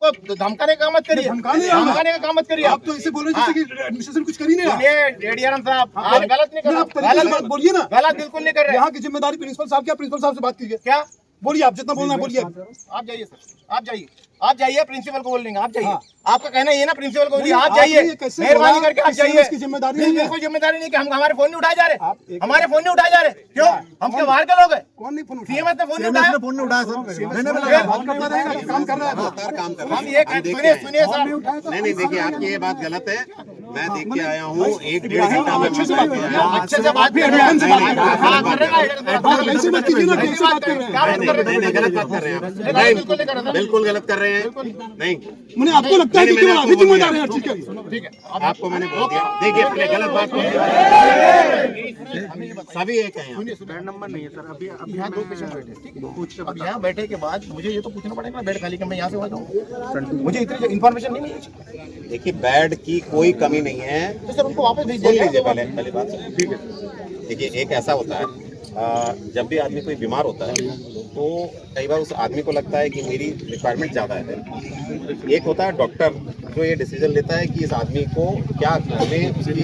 हमको धमकाने का काम मत करिए, धमकाने का काम मत करिए। आप तो ऐसे बोल रहे हैं जैसे कि एडमिनिस्ट्रेशन कुछ कर ही नहीं रहा। एडीआरएम साहब आप गलत नहीं कर रहे, गलत बोलिए ना, गलत बिल्कुल नहीं कर रहे। यहाँ की जिम्मेदारी प्रिंसिपल साहब क्या, प्रिंसिपल साहब से बात कीजिए। क्या बोलिए, आप जितना बोलना है बोलिए। आप जाइए सर, आप जाइए प्रिंसिपल को बोल देंगे, आप जाइए। आपका कहना ये ना प्रिंसिपल को बोलिए आप जाइए, मेहरबानी करके आप जाइए। इसकी जिम्मेदारी नहीं है, कोई जिम्मेदारी नहीं कि हम हमारे फोन नहीं उठाए जा रहे, हमारे फोन नहीं उठाए जा रहे। क्यों? हम क्या बाहर के लोग हैं? कौन नहीं फोन सीएमएस ने फोन नहीं उठाया, फोन नहीं उठाया सर, मैंने बात करता रहेगा, काम कर रहा है। हम ये सुनिए सर, नहीं देखिए, आपकी ये बात गलत है। मैं देख के आया हूँ, 1-1.5 घंटा में अच्छे से बात कर रहे हैं, गलत बात कर रहे हैं, बिल्कुल गलत कर रहे हैं। नहीं, मैंने आपको लगता है कि केवल आप ही जिम्मेदार हैं हर चीज के। ठीक है, आपको मैंने बोल दिया। देखिए, गलत बात सभी एक है। बेड नंबर नहीं है सर, अभी यहाँ 2 पेशेंट बैठे, ठीक है। अब यहाँ बैठे के बाद मुझे ये तो पूछना पड़ेगा बेड खाली, मैं यहाँ से वहाँ जाऊँ, मुझे इतनी इन्फॉर्मेशन नहीं है। देखिए, बेड की कोई कमी नहीं है, तो सर उनको वापस भेज सुन लीजिए दीजिए। पहले बात। ठीक है, देखिए, एक ऐसा होता है, जब भी आदमी कोई बीमार होता है तो कई बार उस आदमी को लगता है कि मेरी रिक्वायरमेंट ज़्यादा है। एक होता है डॉक्टर जो ये डिसीजन लेता है कि इस आदमी को क्या घर में उसकी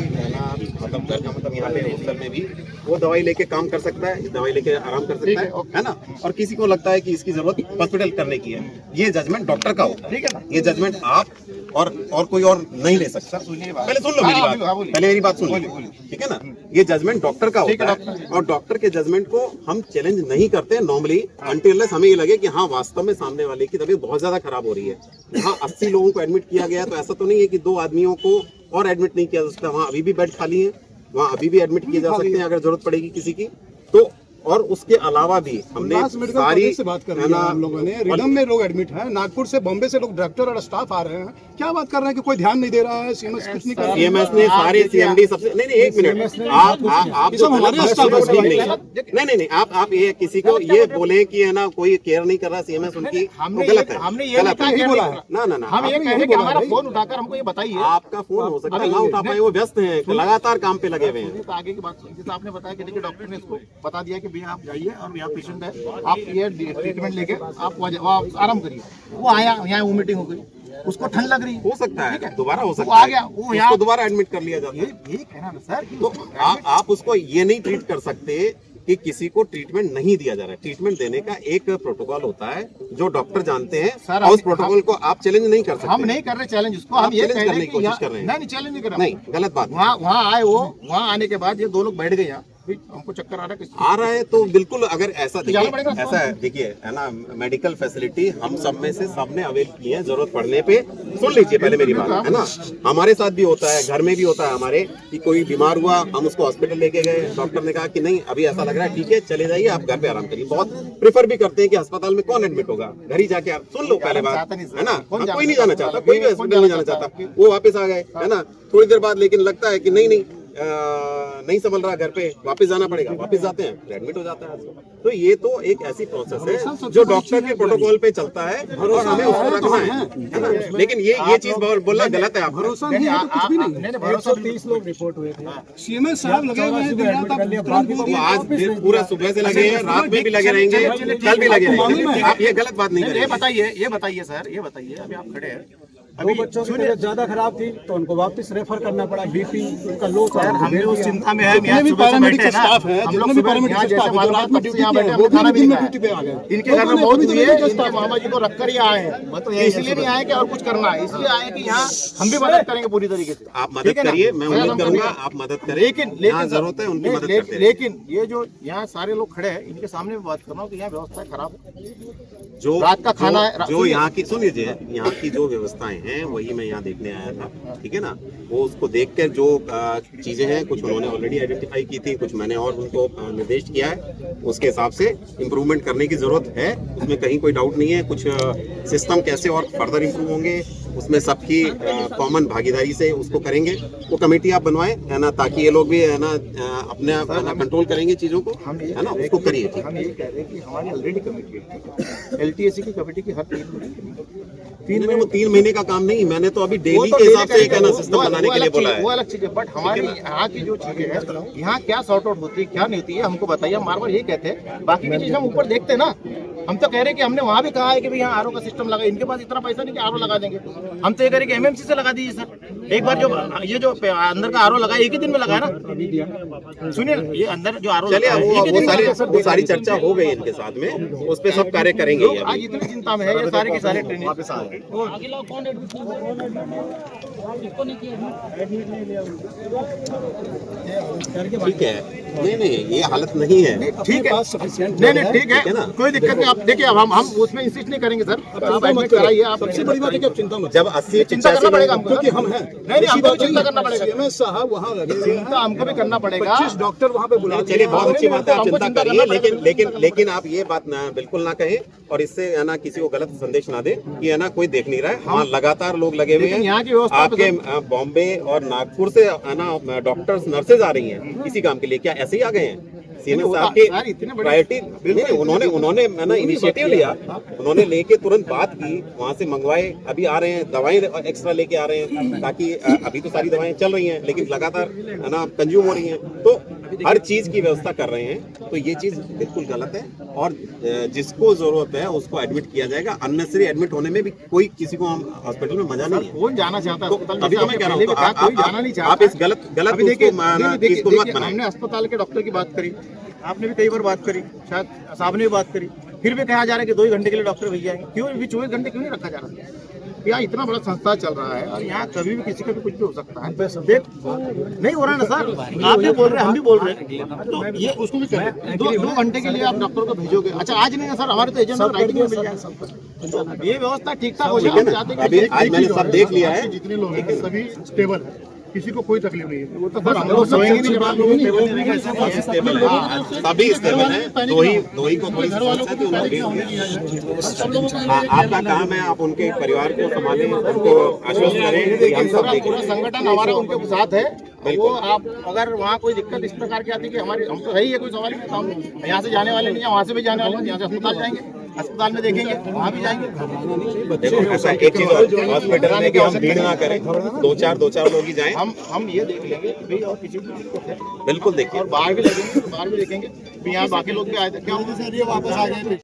मतलब घर का मतलब यहाँ पे हॉस्टल में भी वो दवाई लेके काम कर सकता है, दवाई लेके आराम कर सकता है ना। और किसी को लगता है कि इसकी जरूरत हॉस्पिटल करने की है। ये जजमेंट डॉक्टर का होता है, ठीक है ना। ये जजमेंट आप और कोई और नहीं ले सकता। पहले सुन लो मेरी बात, पहले मेरी बात सुन लो, ठीक है ना। ये जजमेंट डॉक्टर का होता है और डॉक्टर के जजमेंट को हम चैलेंज नहीं करते नॉर्मली, अनटिल हमें ये लगे कि हाँ वास्तव में सामने वाले की तबीयत बहुत ज्यादा खराब हो रही है। वहाँ 80 लोगों को एडमिट किया गया, तो ऐसा तो नहीं है कि 2 आदमियों को और एडमिट नहीं किया जा सकता। वहाँ अभी भी बेड खाली है, वहाँ अभी भी एडमिट किए जा सकते हैं अगर जरूरत पड़ेगी किसी की तो। और उसके अलावा भी हमने सारी से बात कर रहे हैं हम लोगों ने, रिडम में लोग एडमिट हैं, नागपुर से बॉम्बे से लोग डॉक्टर और स्टाफ आ रहे हैं। क्या बात कर रहे हैं कि कोई ध्यान नहीं दे रहा है, सीएमएस कुछ नहीं कर रहा है। सीएमएस ने सारे सीएमडी सबसे नहीं 1 मिनट, आप तो हमारे स्टाफ नहीं आप ये किसी को ये बोले कि है ना कोई केयर नहीं कर रहा सीएमएस उनकी, गलत है। हमने ये नहीं बोला है ना, हम ये कह रहे कि हमारा फोन उठाकर हमको ये बताइए। आपका फोन हो सकता है ना उठा पाए, वो व्यस्त हैं, लगातार काम पे लगे हुए हैं। तो आगे की बात जैसे आपने बताया कि देखिए डॉक्टर ने इसको बता दिया कि भैया आप जाइए और यहाँ पेशेंट है, आप ये ट्रीटमेंट लेके आप वहाँ आराम करिए। वो आया, यहाँ वो मीटिंग हो गई, उसको ठंड लग रही, हो सकता है दोबारा हो सकता है, आ गया वो यहाँ उसको दोबारा एडमिट कर लिया जाता है। ये कहना ना सर, तो आप उसको ये नहीं ट्रीट कर सकते कि किसी को ट्रीटमेंट नहीं दिया जा रहा है। ट्रीटमेंट देने का एक प्रोटोकॉल होता है जो डॉक्टर जानते हैं सर, और उस प्रोटोकॉल को आप चैलेंज नहीं कर सकते। हम नहीं कर रहे चैलेंज उसको, हम ये करने की कोशिश कर रहे हैं। नहीं चैलेंज नहीं कर रहे, नहीं गलत बात। वहाँ आए वो, वहाँ आने के बाद ये 2 लोग बैठ गए यहाँ, हमको चक्कर आ रहा है तो बिल्कुल अगर ऐसा देखिए, ऐसा है देखिए है ना, मेडिकल फैसिलिटी हम सब में से सबने अवेल की है, जरूरत पड़ने पे। सुन लीजिए पहले मेरी बात, है ना। हमारे साथ भी होता है, घर में भी होता है हमारे, कि कोई बीमार हुआ, हम उसको हॉस्पिटल लेके गए, डॉक्टर ने कहा कि नहीं अभी ऐसा लग रहा है, ठीक है चले जाइए, आप घर पे आराम करिए। बहुत प्रेफर भी करते हैं कि अस्पताल में कौन एडमिट होगा, घर ही जाके। सुन लो पहले बात, है ना। कोई नहीं जाना चाहता, कोई भी हॉस्पिटल नहीं जाना चाहता। वो वापस आ गए, है ना। थोड़ी देर बाद लेकिन लगता है कि नहीं संभल रहा, घर पे वापस जाना पड़ेगा, वापस जाते हैं, एडमिट हो जाता है। तो ये तो एक ऐसी प्रोसेस है जो डॉक्टर के प्रोटोकॉल पे चलता है और हमें उसको रखना है ना। लेकिन ये चीज बोलना गलत है। आप भरोसा नहीं है, कुछ भी नहीं। 130 लोग रिपोर्ट हुए थे, सीएमएस साहब लगे हुए हैं, आज पूरा सुबह से लगे हैं, रात में भी लगे रहेंगे, कल भी लगे रहेंगे। आप ये गलत बात नहीं करें। ये बताइए सर, ये बताइए, अभी आप खड़े हैं, अभी बच्चों की तबीयत ज्यादा खराब थी तो उनको वापस रेफर करना पड़ा, बीपी उनका लो था। हम भी उस चिंता में है, जितने भी पैरामेडिकल स्टाफ है, जितने भी पैरामेडिकल स्टाफ है जो रात में ड्यूटी पे है, वो भी दिन में ड्यूटी पे आ गए। इनके घर में बहुत हुई है, इनके मामा जी को रखकर ही आए हैं, इसलिए नहीं आए कि और कुछ करना है, इसलिए आए कि यहाँ हम भी मदद करेंगे पूरी तरीके से। आप मदद करिए, मैं मदद करूंगा, आप मदद करें। लेकिन जरूरत है उनकी मदद करते हैं। लेकिन ये जो यहाँ सारे लोग खड़े हैं, इनके सामने बात कर रहा हूँ कि यहाँ व्यवस्था खराब है। जो रात का खाना है, जो यहाँ की, सुन लीजिए, यहाँ की जो व्यवस्थाएं हैं वही मैं यहाँ देखने आया था, ठीक है ना। वो उसको देखकर जो चीजें हैं, कुछ उन्होंने ऑलरेडी आइडेंटिफाई की थी, कुछ मैंने और उनको निर्देश किया है, उसके हिसाब से इम्प्रूवमेंट करने की जरूरत है, उसमें कहीं कोई डाउट नहीं है। कुछ सिस्टम कैसे और फर्दर इम्प्रूव होंगे, उसमें सबकी कॉमन भागीदारी से उसको करेंगे। वो कमेटी आप बनवाएं, है ना, ताकि ये लोग भी है ना अपने कंट्रोल करेंगे चीजों को, है ना, उसको करिए। ठीक, हम ये कह रहे हैं कि हमारी ऑलरेडी कमेटी है, LTAC की कमेटी की हर 3 महीने का काम नहीं, मैंने तो अभी डेली के हिसाब से एक सिस्टम बनाने के लिए बोला है। वो अलग चीज है, बट हमारी यहाँ की जो चीजें हैं, यहाँ क्या सॉर्ट आउट होती है, क्या नहीं होती है, हमको बताइए। हम बार बार ये कहते हैं, बाकी की चीज हम ऊपर देखते हैं ना, हम तो कह रहे हैं कि हमने वहाँ भी कहा है कि भाई यहाँ आरओ का सिस्टम लगा, इनके पास इतना पैसा नहीं कि आरओ लगा देंगे। हम तो ये कह रहे हैं कि एमएमसी से लगा दीजिए सर। एक बार जो ये जो अंदर का आरओ लगा एक ही दिन में लगा ना, सुनिए ना, ये अंदर जो आरओ चलिए वो सारी चर्चा हो गई इनके साथ में, उस पर सब कार्य करेंगे ये आज अभी। इतनी चिंता में है ये सारे के सारे ट्रेनिंग। ठीक है, नहीं ये हालत नहीं है। ठीक है, सफिशिएंट नहीं ठीक है ना? है, कोई दिक्कत नहीं। आप देखिए, अब हम उसमें इंसिस्ट नहीं करेंगे सर। आप एडमिट कराइए। आप सबसे बड़ी बात है कि आप चिंता मत जब 80 चिंता करना पड़ेगा हमको, क्योंकि हम हैं। नहीं हमको भी चिंता करना पड़ेगा। सीएमएस साहब वहाँ लगे हुए हैं, चिंता हमको भी करना पड़ेगा। 25 डॉक्टर वहाँ पे बुला चलिए बहुत अच्छी बात है, आप हमको चिंता चिंता करिए, करना लेकिन आप ये बात ना बिल्कुल ना कहें और इससे है ना किसी को गलत संदेश ना दे कि है ना कोई देख नहीं रहा है। वहाँ लगातार लोग लगे हुए लेकिन हैं। यहाँ की व्यवस्था आपके बॉम्बे और नागपुर से है ना डॉक्टर्स नर्सेज आ रही हैं इसी काम के लिए, क्या ऐसे ही आ गए हैं? सीएमएस साहब की यार, इतने बड़े- प्रायोरिटी उन्होंने है ना इनिशिएटिव लिया, उन्होंने लेके तुरंत बात की, वहाँ से मंगवाए, अभी आ रहे हैं, दवाएं एक्स्ट्रा लेके आ रहे हैं ताकि अभी तो सारी दवाएं चल रही हैं लेकिन लगातार है ना कंज्यूम हो रही हैं, तो हर चीज की व्यवस्था कर रहे हैं। तो ये चीज बिल्कुल गलत है और जिसको जरूरत है उसको एडमिट किया जाएगा। अननेसेसरी एडमिट होने में भी कोई किसी को हम हॉस्पिटल में मजा नहीं है। कौन जाना चाहता है तो अस्पताल? अभी तो मैं कह रहा हूँ, तो कोई जाना नहीं चाहता। आप इस गलत अभी देखिए, चीज को मत बनाएं। हमने अस्पताल के डॉक्टर की बात करी, आपने भी कई बार बात करी, शायद साहब ने भी बात करी, फिर भी कहा जा रहा है कि 2 घंटे के लिए डॉक्टर भैया आएंगे। क्यों भी 24 घंटे क्यों नहीं रखा जा रहा है? यहाँ इतना बड़ा संस्था चल रहा है और यहाँ कभी भी किसी का भी कुछ भी हो सकता है। देख नहीं हो रहा ना सर, आप भी बोल रहे हैं, हम भी बोल रहे हैं, तो ये उसको भी करें। 2 घंटे के लिए आप डॉक्टर को भेजोगे। अच्छा आज नहीं है सर, हमारे तो एजेंट में राइटिंग में मिल जाए। ये व्यवस्था ठीक ठाक हो ठीक है जाए। ना? अभी आज मैंने सब देख लिया है। जितने लोग हैं सभी स्टेबल है, किसी को कोई तकलीफ नहीं है। वो तो सर हम लोग समझेंगे नहीं जब आप लोगों को स्टेबल है, सभी स्टेबल है। दो ही को थोड़ी समस्या है, तो उनको भेज दिया। हाँ, आपका काम है, आप उनके परिवार को संभालें, उनको आश्वस्त करें कि हम सब पूरा देखें। संगठन हमारा उनके साथ है। वो आप अगर वहाँ कोई दिक्कत इस प्रकार की आती है कि हमारी, हम तो है ही है, कोई सवाल ही नहीं। हम यहाँ से जाने वाले नहीं है, वहाँ से भी जाने वाले हैं। यहाँ से अस्पताल जाएंगे, अस्पताल में देखेंगे, वहाँ भी जाएंगे। देखो ऐसा एक चीज और, हॉस्पिटल में कि हम भीड़ ना करें, दो चार लोग ही जाएं। हम ये देख लेंगे कि भाई और किसी को दिक्कत है बिल्कुल देखिए, और बाहर भी लगेंगे तो बाहर भी देखेंगे। फिर यहाँ बाकी लोग भी आए थे, क्या होता सर ये वापस आ गए।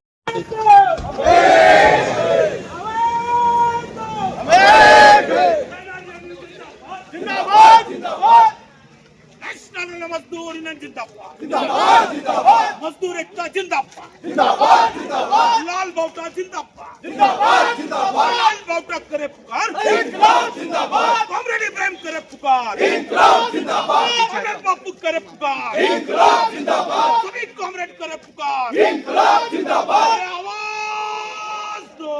नेशनल मजदूर यूनियन जिंदाबाद जिंदाबाद जिंदाबाद, मजदूर एकता जिंदाबाद जिंदाबाद जिंदाबाद, लाल बाउटा जिंदाबाद जिंदाबाद जिंदाबाद, लाल बाउटा करे पुकार इंकलाब जिंदाबाद, कॉमरेड इब्राहिम करे पुकार इंकलाब जिंदाबाद, कॉमरेड बापू करे पुकार इंकलाब जिंदाबाद, सभी कॉमरेड करे पुकार इंकलाब जिंदाबाद। आवाज दो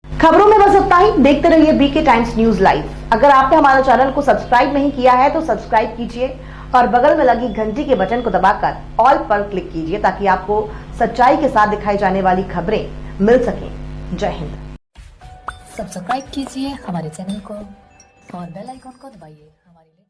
खबरों में बस इतना ही। देखते रहिए बीके टाइम्स न्यूज लाइव। अगर आपने हमारे चैनल को सब्सक्राइब नहीं किया है तो सब्सक्राइब कीजिए और बगल में लगी घंटी के बटन को दबाकर ऑल पर क्लिक कीजिए ताकि आपको सच्चाई के साथ दिखाई जाने वाली खबरें मिल सकें। जय हिंद। सब्सक्राइब कीजिए हमारे चैनल को और बेल आइकॉन को दबाइए हमारे लिए।